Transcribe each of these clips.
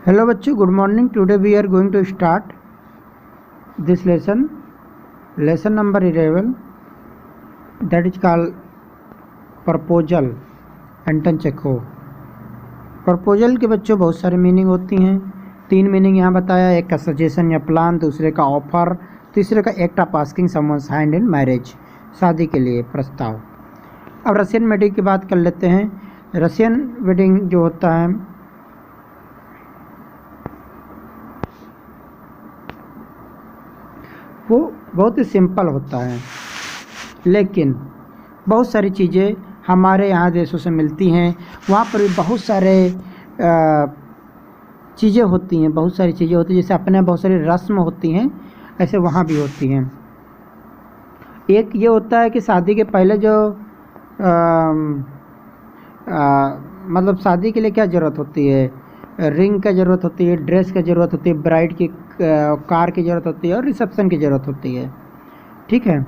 Hello बच्चों, good morning. Today we are going to start this lesson number 11, that is called proposal. Anton Chekhov. Proposal के बच्चों बहुत सारे meaning होती हैं। 3 मीनिंग यहाँ बताया, एक का सजेशन या प्लान, दूसरे का ऑफर, तीसरे का act of asking someone's hand in marriage, शादी के लिए प्रस्ताव। अब रशियन वेडिंग की बात कर लेते हैं। रशियन वेडिंग जो होता है वो बहुत ही सिंपल होता है, लेकिन बहुत सारी चीज़ें हमारे यहाँ देशों से मिलती हैं। वहाँ पर भी बहुत सारे चीज़ें होती हैं, जैसे अपने बहुत सारी रस्म होती हैं, ऐसे वहाँ भी होती हैं। एक ये होता है कि शादी के पहले जो मतलब शादी के लिए क्या ज़रूरत होती है, रिंग का ज़रूरत होती है, ड्रेस का ज़रूरत होती है, ब्राइड की कार की ज़रूरत होती है और रिसेप्शन की ज़रूरत होती है। ठीक है।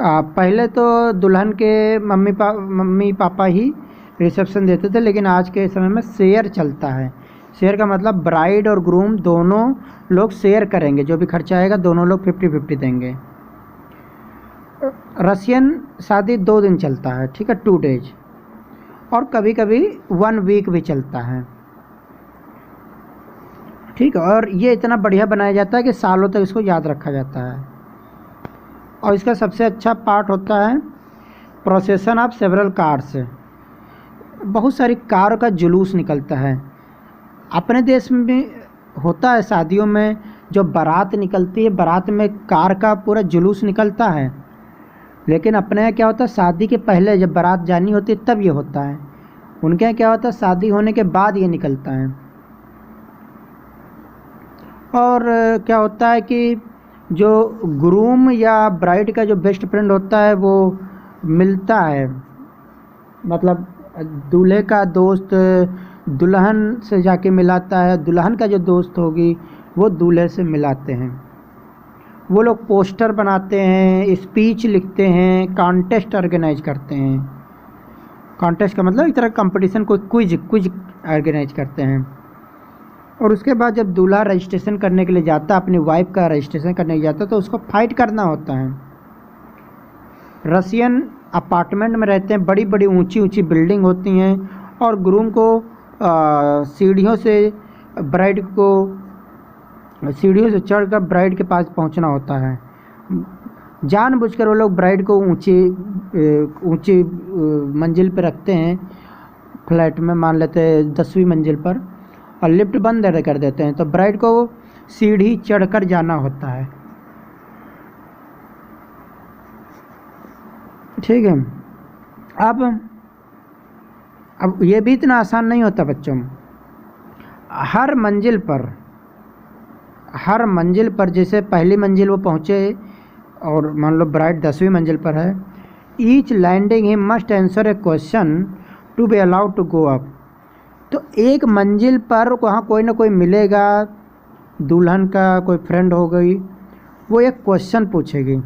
पहले तो दुल्हन के मम्मी पापा ही रिसेप्शन देते थे, लेकिन आज के समय में शेयर चलता है। शेयर का मतलब ब्राइड और ग्रूम दोनों लोग शेयर करेंगे, जो भी खर्चा आएगा दोनों लोग 50-50 देंगे। रशियन शादी 2 दिन चलता है, ठीक है, 2 डेज, और कभी कभी 1 वीक भी चलता है। ठीक है। और ये इतना बढ़िया बनाया जाता है कि सालों तक इसको याद रखा जाता है। और इसका सबसे अच्छा पार्ट होता है प्रोसेसन ऑफ सेवरल कार्स। बहुत सारी कार का जुलूस निकलता है। अपने देश में होता है शादियों में जो बारात निकलती है, बारात में कार का पूरा जुलूस निकलता है, लेकिन अपने यहाँ क्या होता है, शादी के पहले जब बारात जानी होती है तब ये होता है। उनके यहाँ क्या होता है, शादी होने के बाद ये निकलता है। और क्या होता है कि जो ग्रूम या ब्राइड का जो बेस्ट फ्रेंड होता है वो मिलता है, मतलब दूल्हे का दोस्त दुल्हन से जाके मिलाता है, दुल्हन का जो दोस्त होगी वो दूल्हे से मिलाते हैं। वो लोग पोस्टर बनाते हैं, स्पीच लिखते हैं, कॉन्टेस्ट ऑर्गेनाइज करते हैं। कॉन्टेस्ट का मतलब एक तरह कंपटीशन, कोई क्विज ऑर्गेनाइज करते हैं। और उसके बाद जब दूल्हा रजिस्ट्रेशन करने के लिए जाता है, अपनी वाइफ का रजिस्ट्रेशन करने के जाता है, तो उसको फाइट करना होता है। रशियन अपार्टमेंट में रहते हैं, बड़ी बड़ी ऊंची बिल्डिंग होती हैं, और ग्रूम को सीढ़ियों से चढ़कर ब्राइड के पास पहुंचना होता है। जानबूझकर वो लोग ब्राइड को ऊंची मंजिल पर रखते हैं। फ्लैट में मान लेते हैं 10वीं मंजिल पर, और लिफ्ट बंद कर देते हैं, तो ब्राइड को सीढ़ी चढ़कर जाना होता है। ठीक है। अब ये भी इतना आसान नहीं होता बच्चों। हर मंजिल पर जैसे पहली मंजिल वो पहुँचे और मान लो ब्राइड 10वीं मंजिल पर है, each landing he must answer a question to be allowed to go up. तो एक मंजिल पर वहाँ कोई ना कोई मिलेगा, दुल्हन का कोई फ्रेंड हो गई, वो एक क्वेश्चन पूछेगी,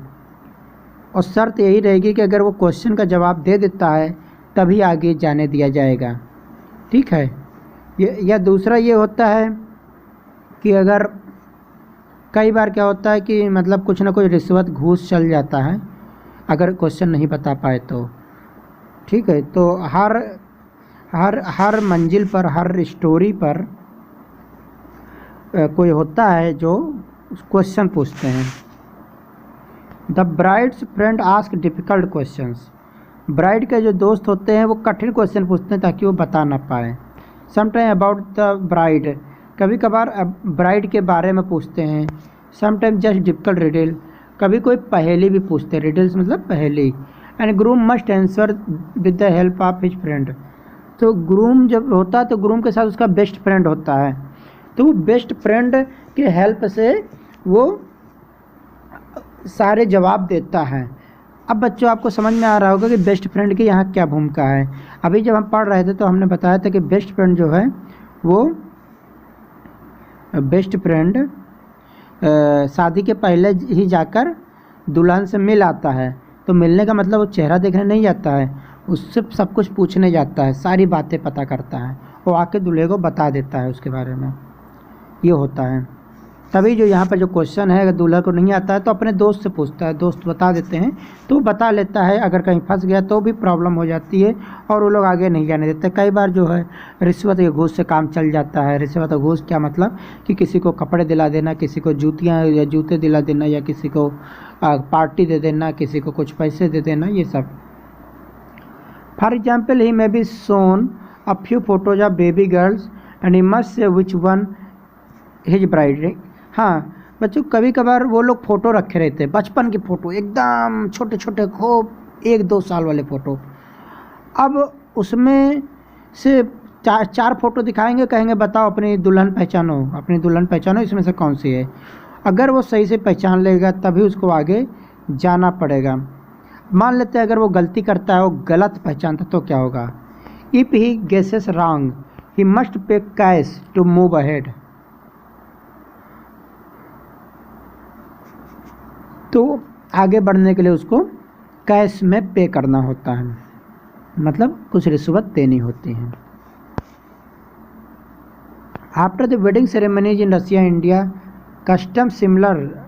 और शर्त यही रहेगी कि अगर वो क्वेश्चन का जवाब दे देता है तभी आगे जाने दिया जाएगा। ठीक है। या दूसरा ये होता है कि अगर कई बार क्या होता है कि मतलब कुछ ना कुछ रिश्वत घूस चल जाता है अगर क्वेश्चन नहीं बता पाए तो। ठीक है। तो हर मंजिल पर, हर स्टोरी पर कोई होता है जो क्वेश्चन पूछते हैं। The brides friend ask difficult questions. Bride के जो दोस्त होते हैं वो कठिन क्वेश्चन पूछते हैं ताकि वो बता ना पाए। समटाइम अबाउट द ब्राइड, कभी कभार ब्राइड के बारे में पूछते हैं। समटाइम जस्ट डिफ़िकल्ट रिडल, कभी कोई पहेली भी पूछते हैं। रिडल्स मतलब पहेली। And groom must answer with the help of his friend. तो ग्रूम जब होता है तो ग्रूम के साथ उसका बेस्ट फ्रेंड होता है, तो वो बेस्ट फ्रेंड के हेल्प से वो सारे जवाब देता है। अब बच्चों आपको समझ में आ रहा होगा कि बेस्ट फ्रेंड की यहाँ क्या भूमिका है। अभी जब हम पढ़ रहे थे तो हमने बताया था कि बेस्ट फ्रेंड जो है वो बेस्ट फ्रेंड शादी के पहले ही जाकर दुल्हन से मिल आता है। तो मिलने का मतलब वो चेहरा देखने नहीं जाता है, उससे सब कुछ पूछने जाता है, सारी बातें पता करता है वो आके दूल्हे को बता देता है उसके बारे में, ये होता है। तभी जो यहाँ पर जो क्वेश्चन है, अगर दूल्हा को नहीं आता है तो अपने दोस्त से पूछता है, दोस्त बता देते हैं तो वो बता लेता है। अगर कहीं फंस गया तो भी प्रॉब्लम हो जाती है और वो लोग आगे नहीं जाने देते। कई बार जो है रिश्वत या घूस से काम चल जाता है। रिश्वत और घूस क्या मतलब कि किसी को कपड़े दिला देना, किसी को जूतियाँ या जूते दिला देना, या किसी को पार्टी दे देना, किसी को कुछ पैसे दे देना, ये सब। For example he may be shown a few photos of baby girls and he must say which one his bride. हाँ बच्चों, कभी कभार वो लोग फ़ोटो रखे रहते हैं, बचपन की फ़ोटो, एकदम छोटे छोटे, खूब 1-2 साल वाले फ़ोटो। अब उसमें से चार फ़ोटो दिखाएंगे, कहेंगे बताओ अपनी दुल्हन पहचानो, अपनी दुल्हन पहचानो, इसमें से कौन सी है। अगर वो सही से पहचान लेगा तभी उसको आगे जाना पड़ेगा। मान लेते हैं अगर वो गलती करता है, वो गलत पहचानता, तो क्या होगा। If he guesses wrong he must pay cash to move ahead. तो आगे बढ़ने के लिए उसको कैश में पे करना होता है, मतलब कुछ रिश्वत देनी होती है। After the wedding ceremonies in Russia India custom similar.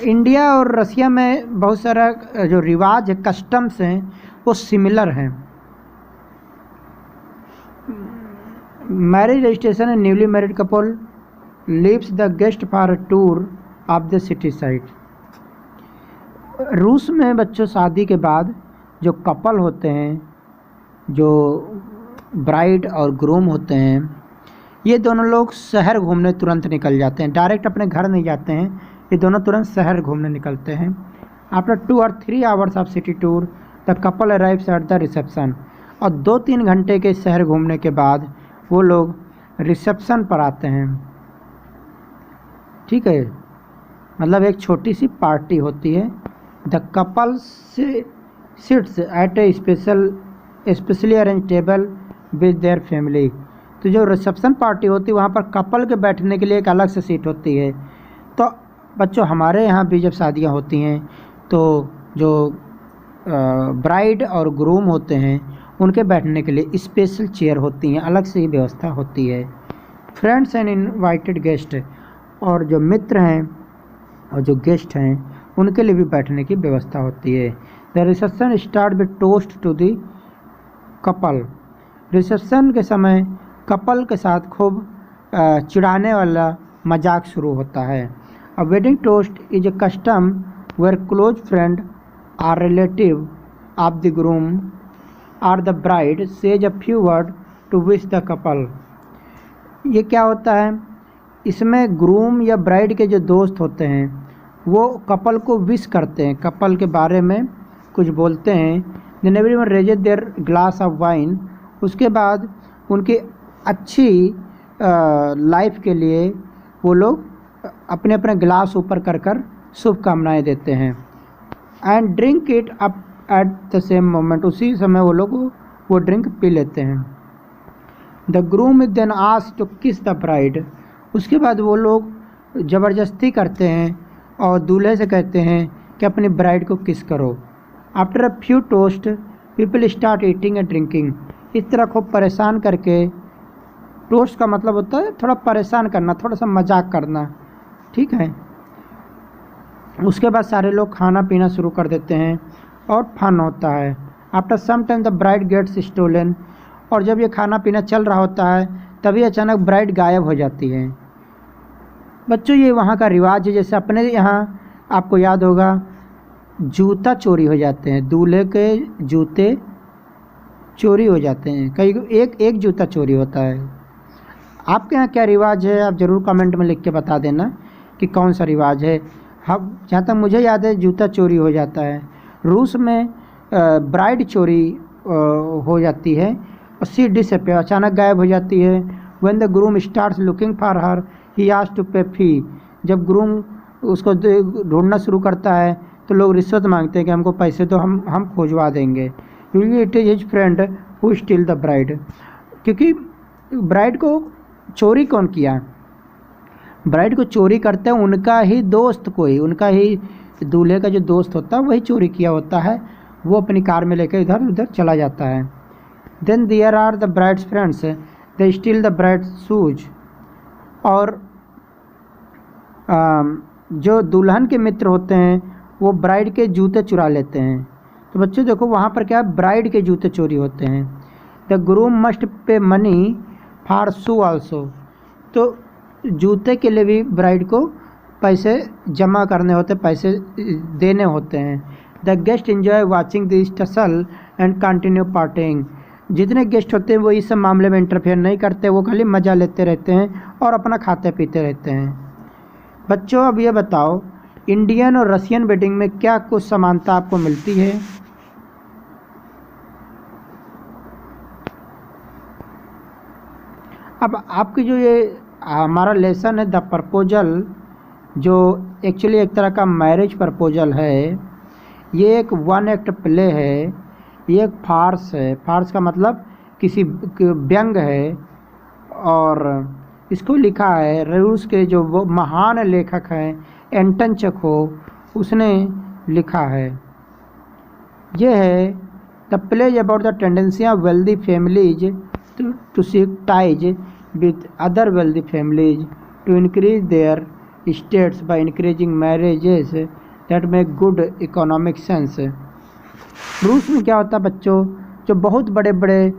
India और रसिया में बहुत सारा जो रिवाज है, कस्टम्स हैं, वो सिमिलर हैं। Marriage registration and newly married couple leaves the guest for a tour of the city side. रूस में बच्चों शादी के बाद जो कपल होते हैं, जो ब्राइड और ग्रूम होते हैं, ये दोनों लोग शहर घूमने तुरंत निकल जाते हैं। डायरेक्ट अपने घर नहीं जाते हैं, ये दोनों तुरंत शहर घूमने निकलते हैं। After 2 or 3 hours of city tour the couple arrives at the reception. और 2-3 घंटे के शहर घूमने के बाद वो लोग रिसेप्शन पर आते हैं। ठीक है, मतलब एक छोटी सी पार्टी होती है। The couple seats eight A specially arrange table with their family. तो जो रिसेप्शन पार्टी होती है वहाँ पर कपल के बैठने के लिए एक अलग से सीट होती है। तो बच्चों हमारे यहाँ भी जब शादियाँ होती हैं तो जो ब्राइड और ग्रूम होते हैं उनके बैठने के लिए स्पेशल चेयर होती हैं, अलग से ही व्यवस्था होती है। फ्रेंड्स एंड इनवाइटेड गेस्ट, और जो मित्र हैं और जो गेस्ट हैं उनके लिए भी बैठने की व्यवस्था होती है। The reception start with toast to the couple. Reception के समय कपल के साथ खूब चिढ़ाने वाला मजाक शुरू होता है। A wedding toast is a custom where close friend or relative of the groom or the bride says a few word to wish the couple. ये क्या होता है, इसमें ग्रूम या ब्राइड के जो दोस्त होते हैं वो कपल को विश करते हैं, कपल के बारे में कुछ बोलते हैं। Then everyone raises their glass of wine. उसके बाद उनकी अच्छी लाइफ के लिए वो लोग अपने अपने गिलास ऊपर कर कर शुभकामनाएँ देते हैं। And drink it up at the same moment. उसी समय वो लोग वो ड्रिंक पी लेते हैं। The groom is then asked to kiss the bride. उसके बाद वो लोग ज़बरदस्ती करते हैं और दूल्हे से कहते हैं कि अपनी ब्राइड को किस करो। After a few toast people start eating and drinking. इस तरह खूब परेशान करके, टोस्ट का मतलब होता है थोड़ा परेशान करना, थोड़ा सा मजाक करना, ठीक है। उसके बाद सारे लोग खाना पीना शुरू कर देते हैं और फन होता है। After some time the bride gets stolen. और जब ये खाना पीना चल रहा होता है तभी अचानक ब्राइड गायब हो जाती है। बच्चों ये वहाँ का रिवाज है, जैसे अपने यहाँ आपको याद होगा जूता चोरी हो जाते हैं, दूल्हे के जूते चोरी हो जाते हैं, कई एक जूता चोरी होता है। आपके यहाँ क्या रिवाज है, आप ज़रूर कमेंट में लिख के बता देना कि कौन सा रिवाज है। हम जहाँ तक मुझे याद है जूता चोरी हो जाता है। रूस में ब्राइड चोरी हो जाती है और सी डिसअपियर, अचानक गायब हो जाती है। When the groom starts looking for her he asks to pay fee. जब ग्रूम उसको ढूंढना शुरू करता है तो लोग रिश्वत मांगते हैं कि हमको पैसे दो, हम खोजवा देंगे। क्योंकि it is his friend who steel the bride. क्योंकि ब्राइड को चोरी कौन किया, ब्राइड को चोरी करते हैं उनका ही दोस्त, कोई उनका ही दूल्हे का जो दोस्त होता है वही चोरी किया होता है। वो अपनी कार में लेकर इधर उधर चला जाता है। Then there are the bride's friends, they steal the bride's shoes. और जो दुल्हन के मित्र होते हैं वो ब्राइड के जूते चुरा लेते हैं। तो बच्चों देखो वहाँ पर क्या है, ब्राइड के जूते चोरी होते हैं। The groom must pay money for shoe also, तो जूते के लिए भी ब्राइड को पैसे जमा करने होते, पैसे देने होते हैं। The guest enjoy watching this tussle and continue parting, जितने गेस्ट होते हैं वो इस मामले में इंटरफेयर नहीं करते, वो खाली मज़ा लेते रहते हैं और अपना खाते पीते रहते हैं। बच्चों अब ये बताओ इंडियन और रशियन वेडिंग में क्या कुछ समानता आपको मिलती है? अब आपकी जो ये हमारा लेसन है द प्रपोजल, जो एक्चुअली एक तरह का मैरिज प्रपोजल है, ये एक वन एक्ट प्ले है, ये एक फार्स है। फार्स का मतलब किसी व्यंग है, और इसको लिखा है रूस के जो वो महान लेखक हैं एंटन चेखोव, उसने लिखा है। ये है the play about the tendency of wealthy families to seek ties with other wealthy families to increase their status by increasing marriages that make good economic sense. रूस में क्या होता है बच्चों, जो बहुत बड़े बड़े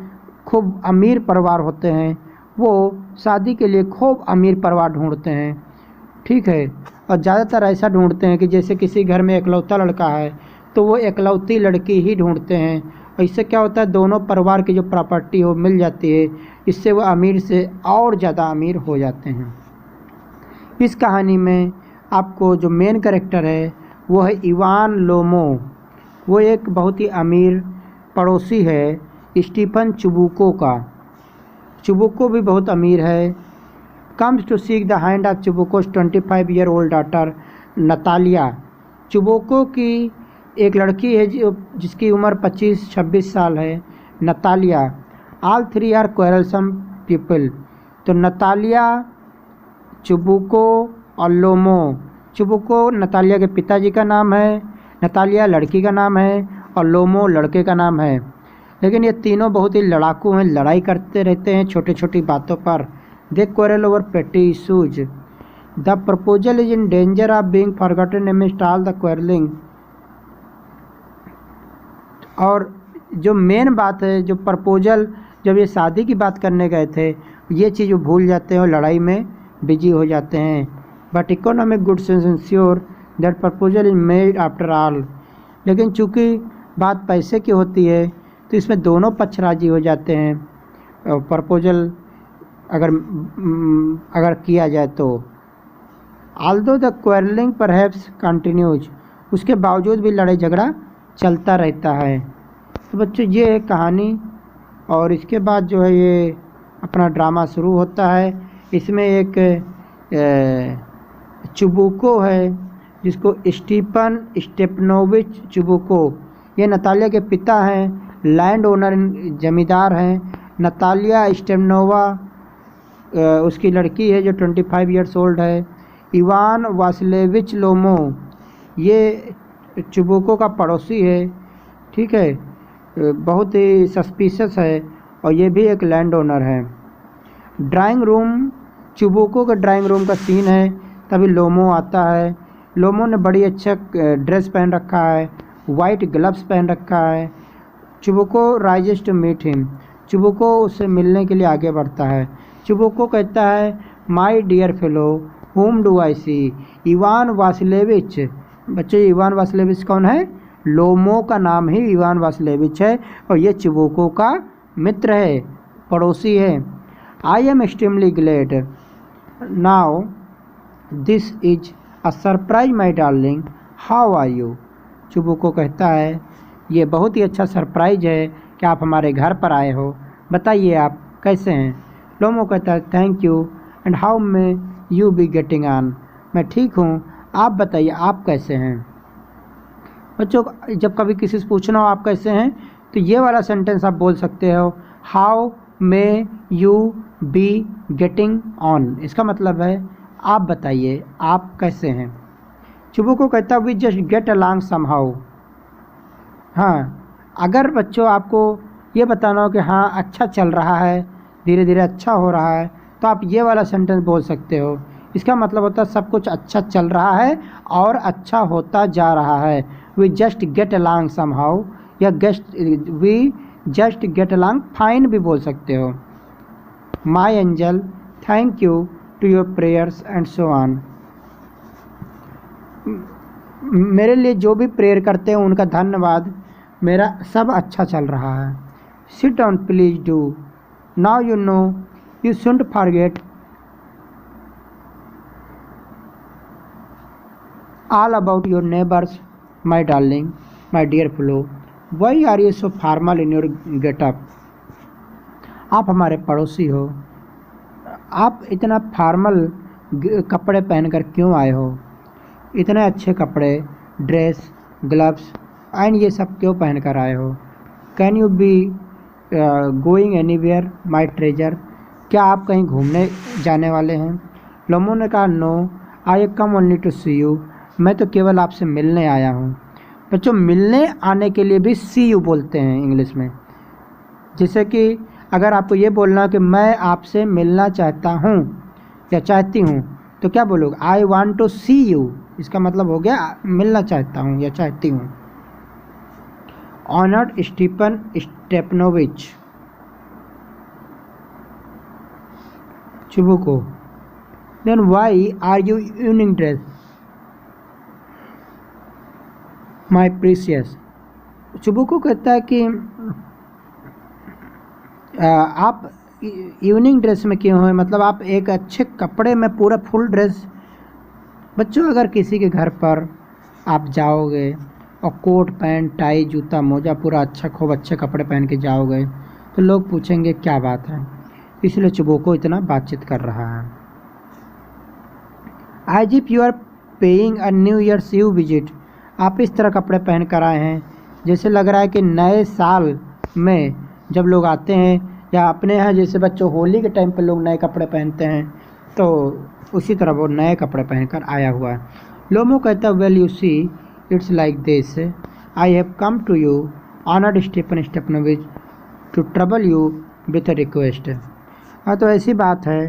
खूब अमीर परिवार होते हैं वो शादी के लिए खूब अमीर परिवार ढूंढते हैं, ठीक है। और ज़्यादातर ऐसा ढूंढते हैं कि जैसे किसी घर में इकलौता लड़का है तो वो इकलौती लड़की ही ढूंढते हैं। और इससे क्या होता है, दोनों परिवार की जो प्रॉपर्टी हो मिल जाती है, इससे वो अमीर से और ज़्यादा अमीर हो जाते हैं। इस कहानी में आपको जो मेन कैरेक्टर है वो है इवान लोमो, वो एक बहुत ही अमीर पड़ोसी है स्टीफन चुबुको का। चुबुको भी बहुत अमीर है। Comes to seek the hand of Chubukov's 25-year-old daughter Natalya. Chubukov की एक लड़की है जिसकी उम्र 25-26 साल है, Natalya. All three are quarrelsome people. तो नतालिया, चुबुको और लोमो। चुबुको नतालिया के पिताजी का नाम है, नतालिया लड़की का नाम है और लोमो लड़के का नाम है। लेकिन ये तीनों बहुत ही लड़ाकू हैं, लड़ाई करते रहते हैं छोटी छोटी बातों पर। दे क्वेरल ओवर पेटी issues. The proposal is in danger of being forgotten amidst all the quarrelling. और जो मेन बात है, जो प्रपोजल जब ये शादी की बात करने गए थे, ये चीज़ वो भूल जाते हैं और लड़ाई में बिजी हो जाते हैं। But economic good sense ensure that proposal is made after all. लेकिन चूँकि बात पैसे की होती है तो इसमें दोनों पक्ष राजी हो जाते हैं प्रपोजल अगर किया जाए तो। Although the quarrelling perhaps continues, उसके बावजूद भी लड़ाई झगड़ा चलता रहता है। तो बच्चों ये है कहानी, और इसके बाद जो है ये अपना ड्रामा शुरू होता है। इसमें एक चुबुको है जिसको स्टीफन स्टेपनोविच चुबुको, ये नतालिया के पिता हैं, लैंड ओनर जमींदार हैं। नतालिया स्टेपनोवा उसकी लड़की है जो 25 years old है। इवान वासिलेविच लोमो ये चुबुको का पड़ोसी है, ठीक है, बहुत ही सस्पिशियस है और ये भी एक लैंड ओनर है। ड्राइंग रूम, चुबुको का ड्राइंग रूम का सीन है। तभी लोमो आता है। लोमो ने बड़ी अच्छा ड्रेस पहन रखा है, वाइट ग्लव्स पहन रखा है। Chubukov rises to meet him, Chubukov उससे मिलने के लिए आगे बढ़ता है। चुबुको कहता है my dear fellow whom do I see, Ivan Vassilevitch. बच्चे इवान वासिलेविच कौन है? लोमो का नाम ही इवान वासिलेविच है और ये चुबुको का मित्र है, पड़ोसी है। I am extremely glad now this is a surprise my darling, how are you. Chubukov कहता है ये बहुत ही अच्छा सरप्राइज है कि आप हमारे घर पर आए हो, बताइए आप कैसे हैं। लोमो कहता है thank you and how may you be getting on, मैं ठीक हूँ, आप बताइए आप कैसे हैं। बच्चों जब कभी किसी से पूछना हो आप कैसे हैं तो ये वाला सेंटेंस आप बोल सकते हो, how may you be getting on. इसका मतलब है आप बताइए आप कैसे हैं। चुबुको कहता है we just get along somehow. हाँ, अगर बच्चों आपको ये बताना हो कि हाँ अच्छा चल रहा है, धीरे धीरे अच्छा हो रहा है, तो आप ये वाला सेंटेंस बोल सकते हो। इसका मतलब होता है सब कुछ अच्छा चल रहा है और अच्छा होता जा रहा है। We just get along somehow, या we just get along fine भी बोल सकते हो। My angel, thank you to your prayers and so on. मेरे लिए जो भी प्रेयर करते हैं उनका धन्यवाद, मेरा सब अच्छा चल रहा है। Sit down please do, now you know you shouldn't forget all about your neighbors, my darling, my dear Flo. Why are you so formal in your get-up? आप हमारे पड़ोसी हो, आप इतना फॉर्मल कपड़े पहनकर क्यों आए हो? इतने अच्छे कपड़े, ड्रेस, ग्लव्स एंड ये सब क्यों पहनकर आए हो? Can you be going anywhere my treasure? क्या आप कहीं घूमने जाने वाले हैं? लोमो ने कहा no, I come only to see you. मैं तो केवल आपसे मिलने आया हूँ। बच्चों, मिलने आने के लिए भी सी यू बोलते हैं इंग्लिश में। जैसे कि अगर आपको ये बोलना कि मैं आपसे मिलना चाहता हूँ या चाहती हूँ, तो क्या बोलोगे? I want to see you. इसका मतलब हो गया मिलना चाहता हूँ या चाहती हूँ। Honoured Stephen Stepanovich Chubukov, then why are you evening dress my precious? Chubukov कहता है कि आप इवनिंग ड्रेस में क्यों हैं, मतलब आप एक अच्छे कपड़े में पूरा फुल ड्रेस। बच्चों, अगर किसी के घर पर आप जाओगे और कोट पैंट टाई जूता मोजा पूरा अच्छा खूब अच्छे कपड़े पहन के जाओगे तो लोग पूछेंगे क्या बात है। इसलिए चुबुको इतना बातचीत कर रहा है। As if you are paying a new year's eve visit, आप इस तरह कपड़े पहन कर आए हैं जैसे लग रहा है कि नए साल में जब लोग आते हैं, या अपने यहाँ जैसे बच्चों होली के टाइम पर लोग नए कपड़े पहनते हैं, तो उसी तरह वो नए कपड़े पहनकर आया हुआ है। लोमो कहता है well you see it's like this, I have come to you honoured Stephen Stepanovich to trouble you with a request. हाँ, तो ऐसी बात है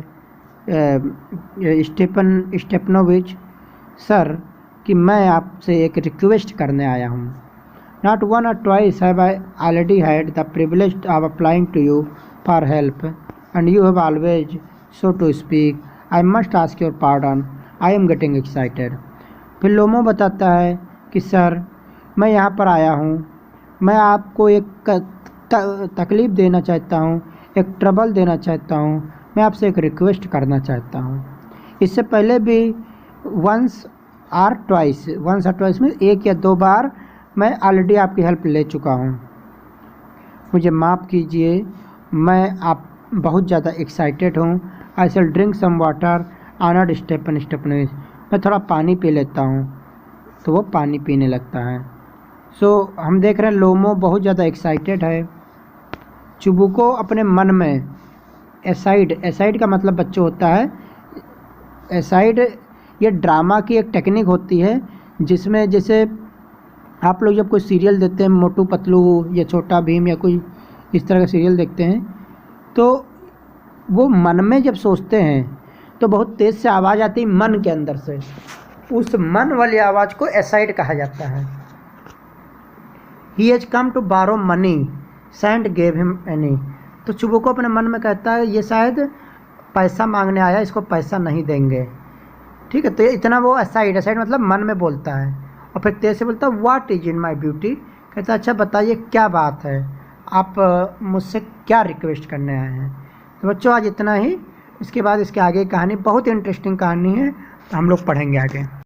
स्टीफन स्टेपनोविच सर कि मैं आपसे एक रिक्वेस्ट करने आया हूँ। Not one or twice have I already had the privilege of applying to you for help and you have always so to speak. I must ask your pardon, I am getting excited. फिर Lomov बताता है कि sir मैं यहाँ पर आया हूँ, मैं आपको एक तकलीफ़ देना चाहता हूँ, एक ट्रबल देना चाहता हूँ, मैं आपसे एक रिक्वेस्ट करना चाहता हूँ। इससे पहले भी वंस और ट्वाइस में एक या दो बार मैं ऑलरेडी आपकी हेल्प ले चुका हूँ। मुझे माफ़ कीजिए, मैं आप बहुत ज़्यादा एक्साइटेड हूँ। I shall drink some water honoured Stephen Stepanovich. मैं थोड़ा पानी पी लेता हूँ। तो वो पानी पीने लगता है। सो हम देख रहे हैं लोमो बहुत ज़्यादा एक्साइटेड है। चुबुको अपने मन में एसाइड का मतलब बच्चों होता है एसाइड, ये ड्रामा की एक टेक्निक होती है जिसमें जैसे आप लोग जब कोई सीरियल देखते हैं, मोटू पतलू या छोटा भीम या कोई इस तरह का सीरियल देखते हैं, तो वो मन में जब सोचते हैं तो बहुत तेज़ से आवाज़ आती है मन के अंदर से। उस मन वाली आवाज़ को एसाइड कहा जाता है। He has come to borrow money, shan't give him any. तो चुबुको अपने मन में कहता है ये शायद पैसा मांगने आया, इसको पैसा नहीं देंगे। ठीक है, तो इतना वो एसाइड मतलब मन में बोलता है। और फिर तेज से बोलता है what is in my beauty. कहता है अच्छा बताइए क्या बात है, आप मुझसे क्या रिक्वेस्ट करने आए हैं। तो बच्चों आज इतना ही। इसके बाद इसके आगे कहानी बहुत इंटरेस्टिंग कहानी है, तो हम लोग पढ़ेंगे आगे।